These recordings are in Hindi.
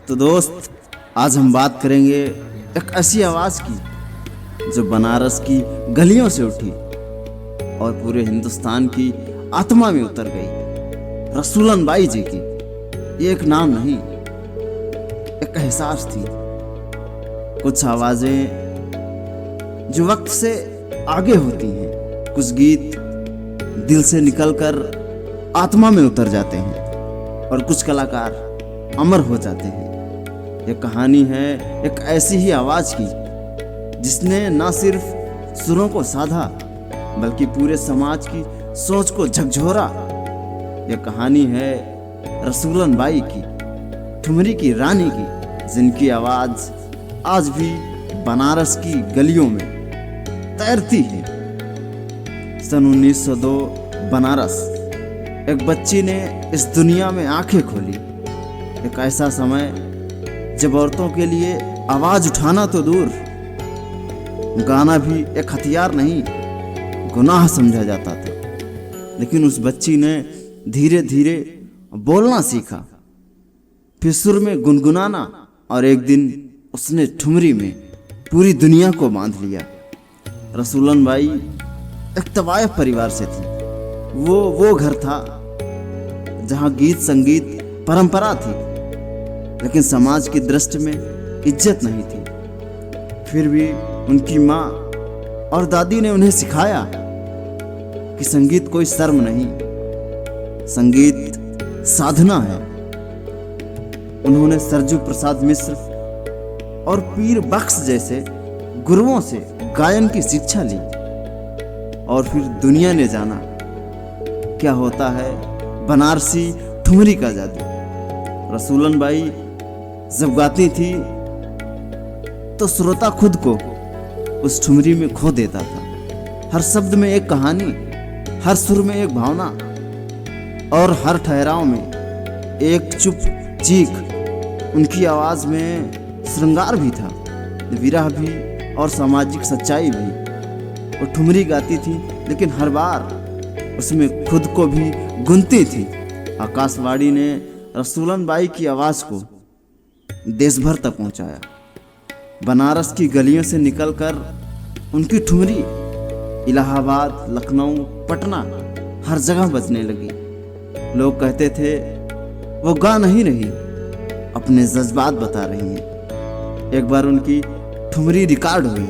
तो दोस्त, आज हम बात करेंगे एक ऐसी आवाज़ की जो बनारस की गलियों से उठी और पूरे हिंदुस्तान की आत्मा में उतर गई। रसूलन बाई जी की। ये एक नाम नहीं, एक एहसास थी। कुछ आवाज़ें जो वक्त से आगे होती हैं, कुछ गीत दिल से निकलकर आत्मा में उतर जाते हैं और कुछ कलाकार अमर हो जाते हैं। ये कहानी है एक ऐसी ही आवाज़ की जिसने ना सिर्फ सुरों को साधा बल्कि पूरे समाज की सोच को झकझोरा। यह कहानी है रसूलन बाई की, ठुमरी की रानी की, जिनकी आवाज़ आज भी बनारस की गलियों में तैरती है। सन 1902 बनारस। एक बच्ची ने इस दुनिया में आंखें खोली। एक ऐसा समय जब औरतों के लिए आवाज़ उठाना तो दूर, गाना भी एक हथियार नहीं, गुनाह समझा जाता था। लेकिन उस बच्ची ने धीरे धीरे बोलना सीखा, फिर सुर में गुनगुनाना, और एक दिन उसने ठुमरी में पूरी दुनिया को बांध लिया। रसूलन बाई एक तवायफ परिवार से थी। वो घर था जहाँ गीत संगीत परंपरा थी, लेकिन समाज की दृष्टि में इज्जत नहीं थी। फिर भी उनकी माँ और दादी ने उन्हें सिखाया कि संगीत कोई शर्म नहीं, संगीत साधना है। उन्होंने सरजू प्रसाद मिश्र और पीर बख्श जैसे गुरुओं से गायन की शिक्षा ली, और फिर दुनिया ने जाना क्या होता है बनारसी ठुमरी का जादू। रसूलन बाई जब गाती थी तो श्रोता खुद को उस ठुमरी में खो देता था। हर शब्द में एक कहानी, हर सुर में एक भावना, और हर ठहराव में एक चुप चीख। उनकी आवाज़ में श्रृंगार भी था, विरह भी और सामाजिक सच्चाई भी। वो ठुमरी गाती थी, लेकिन हर बार उसमें खुद को भी गुनती थी। आकाशवाणी ने रसूलन बाई की आवाज़ को देश भर तक पहुंचाया। बनारस की गलियों से निकलकर उनकी ठुमरी इलाहाबाद, लखनऊ, पटना हर जगह बजने लगी। लोग कहते थे वो गा नहीं रही, अपने जज्बात बता रही हैं। एक बार उनकी ठुमरी रिकॉर्ड हुई।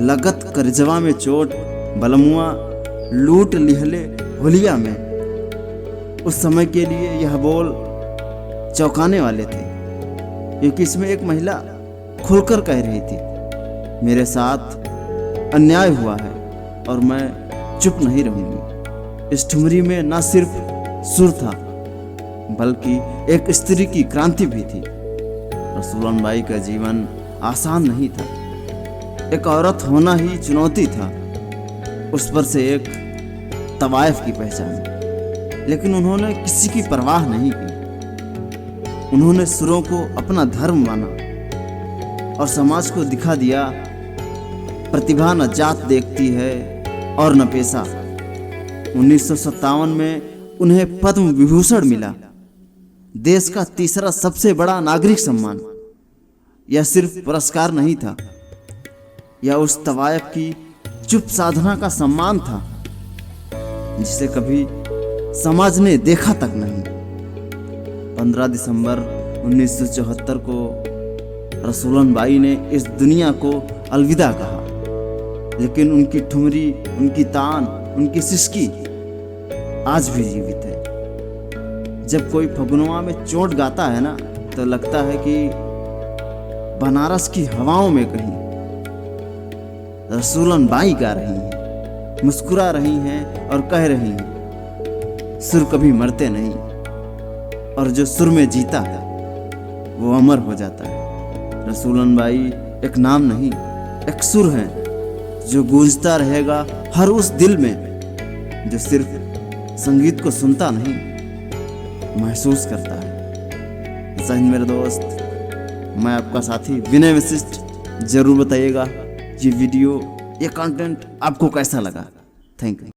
लगत करजवा में चोट, बलमुआ लूट लिहले होलिया में। उस समय के लिए यह बोल चौंकाने वाले थे, क्योंकि इसमें एक महिला खुलकर कह रही थी, मेरे साथ अन्याय हुआ है और मैं चुप नहीं रहूंगी। इस ठुमरी में न सिर्फ सुर था बल्कि एक स्त्री की क्रांति भी थी। रसूलन बाई का जीवन आसान नहीं था। एक औरत होना ही चुनौती था, उस पर से एक तवायफ की पहचान। लेकिन उन्होंने किसी की परवाह नहीं की। उन्होंने सुरों को अपना धर्म माना और समाज को दिखा दिया, प्रतिभा न जात देखती है और न पेशा। 1957 में उन्हें पद्म विभूषण मिला, देश का तीसरा सबसे बड़ा नागरिक सम्मान। यह सिर्फ पुरस्कार नहीं था, यह उस तवायफ की चुप साधना का सम्मान था जिसे कभी समाज ने देखा तक नहीं। 15 दिसंबर 1974 को रसूलन बाई ने इस दुनिया को अलविदा कहा, लेकिन उनकी ठुमरी, उनकी तान, उनकी सिसकी आज भी जीवित है। जब कोई फगुनवा में चोट गाता है ना, तो लगता है कि बनारस की हवाओं में कहीं रसूलन बाई गा रही हैं, मुस्कुरा रही हैं और कह रही हैं, सुर कभी मरते नहीं, और जो सुर में जीता है वो अमर हो जाता है। रसूलन बाई एक नाम नहीं, एक सुर है जो गूंजता रहेगा हर उस दिल में जो सिर्फ संगीत को सुनता नहीं, महसूस करता है। जय हिंद मेरे दोस्त, मैं आपका साथी विनय वशिष्ठ। जरूर बताइएगा ये वीडियो, ये कंटेंट आपको कैसा लगा। Thank you.